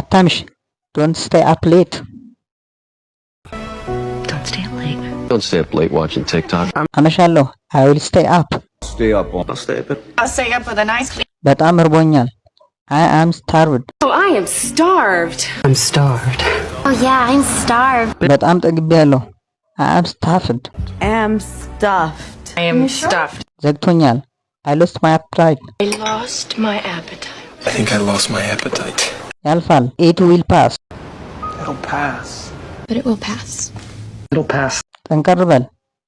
አታምሽ። Don't stay up late. Don't stay up late. Don't stay up late watching TikTok. አመሻለሁ. I will stay up. Stay up. I'll stay up. I'll stay up with a nice clean. በጣም እርቦኛል. I am starved. Oh, I am starved. I'm starved. Oh yeah, I'm starved. በጣም ጠግቤያለሁ. I am stuffed. Am stuffed. I am stuffed. ዘግቶኛል. I lost my appetite. I lost my appetite. I think I lost my appetite. ያልፋል. It will pass. It'll pass. But it will pass. It'll pass. ጠንከር በል.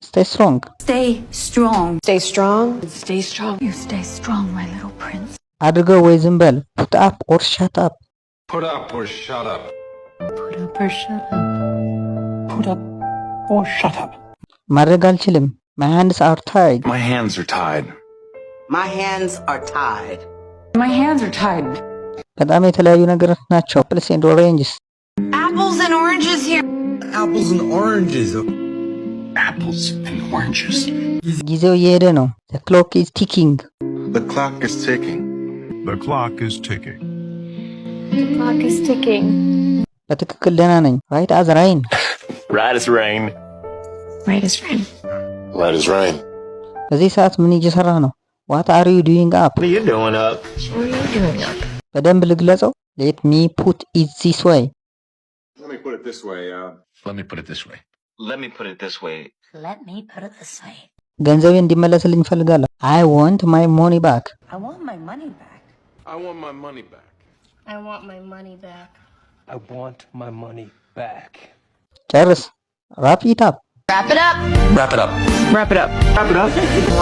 Stay strong. Stay strong. Stay strong. Stay strong. You stay strong, my little prince. አድርገው ወይ ዝም በል. Put up or shut up. Put up or shut up. Put up or shut up. Put up or shut up. ማድረግ አልችልም. My hands are tied. My hands are tied. My hands are tied. My hands are tied. በጣም የተለያዩ ነገሮች ናቸው. Apples and oranges. Apples and oranges here. Apples and oranges. Apples and oranges. ጊዜው እየሄደ ነው. The clock is ticking. The clock is ticking. The clock is ticking. The clock is ticking. በትክክል ደህና ነኝ. Right as rain. Right as rain. Right as rain. Right as rain. በዚህ ሰዓት ምን እየሰራህ ነው? What are you doing up? What are you doing up? What are you doing up? በደንብ ልግለጸው. Let me put it this way. Let me put it this way. Let me put it this way. Let me put it this way. Let me put it this way. ገንዘቤ እንዲመለስልኝ እፈልጋለሁ. I want my money back. I want my money back. I want my money back. I want my money back. I want my money back. ጨርስ. Wrap it up. Wrap it up. Wrap it up. Wrap it up. Wrap it up.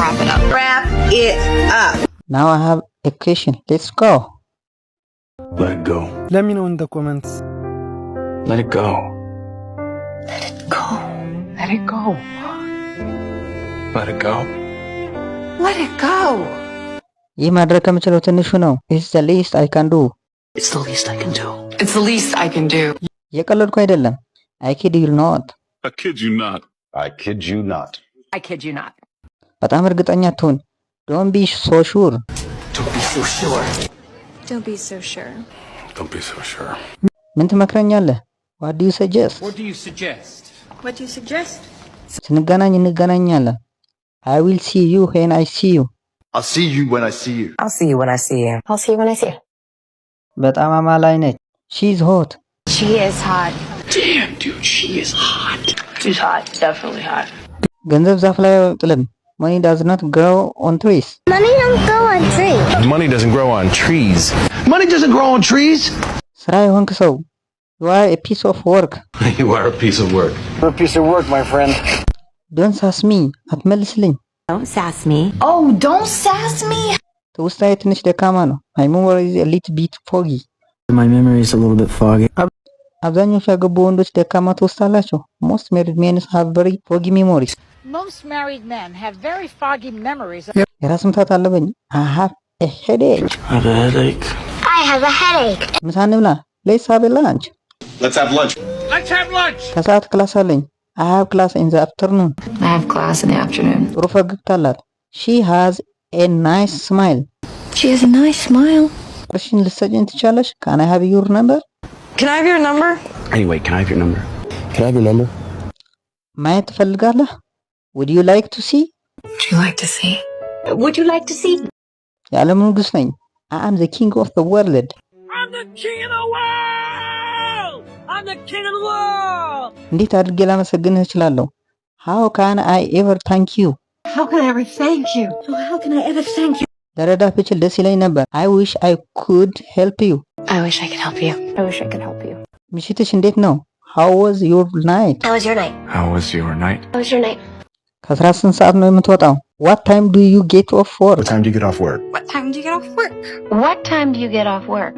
Wrap it up. Wrap it up. Now I have a question. Let's go. Let it go. Let me know in the comments. Let it go. Go. Let it go. Let it go. Let it go. ይህ ማድረግ ከምችለው ትንሹ ነው. It's the least I can do. It's the least I can do. It's the least I can do. የቀለድኩ አይደለም. I kid you not. I kid you not. I kid you not. I kid you not. በጣም እርግጠኛ ትሁን. Don't be so sure. Don't be so sure. Don't be so sure. Don't be so sure. ምን ትመክረኛለህ? What do you suggest? What do you suggest? What do you suggest? ስንገናኝ እንገናኛለን. I will see you when I see you. I'll see you when I see you. I'll see you when I see you. I'll see you when I see you. በጣም አማላይ ነች. She's hot. She is hot. Damn, dude, she is hot. She's hot. Definitely hot. ገንዘብ ዛፍ ላይ አይወጥልም. Money does not grow on trees. Money don't go on trees. Money doesn't grow on trees. Money doesn't grow on trees? ስራ የሆንክ ሰው. You are a piece of work. You are a piece of work. You're a piece of work, my friend. Don't sass me. አትመልስልኝ. Don't sass me. Oh, don't sass me. ትውስታዬ ትንሽ ደካማ ነው. My memory is a little bit foggy. My memory is a little bit foggy. አብዛኞቹ ያገቡ ወንዶች ደካማ ትውስታ አላቸው. Most married men have very foggy memories. Most married men have very foggy memories. የራስ ምታት አለብኝ. I have a headache. I have a headache. I have a headache. ምሳ እንብላ. Let's have a lunch. Let's have lunch. Let's have lunch. ከሰዓት ክላስ አለኝ. I have class in the afternoon. I have class in the afternoon. ጥሩ ፈገግታ አላት. She has a nice smile. She has a nice smile. ቁርሽን ልትሰጪኝ ትቻለሽ? Can I have your number? Can I have your number? Anyway, can I have your number? Can I have your number? ማየት ትፈልጋለህ? Would you like to see? Would you like to see? Would you like to see? የዓለም ንጉሥ ነኝ. I am the king of the world. I'm the king of the world! I'm the king of the world! እንዴት አድርጌ ላመሰግንህ እችላለሁ? How can I ever thank you? How can I ever thank you? How can I ever thank you? ለረዳህ ብችል ደስ ይለኝ ነበር. I wish I could help you. I wish I could help you. I wish I could help you. ምሽትሽ እንዴት ነው? How was your night? How was your night? How was your night? How was your night? ከስራ ስንት ሰዓት ነው የምትወጣው? What time do you get off work? What time do you get off work? What time do you get off work? What time do you get off work?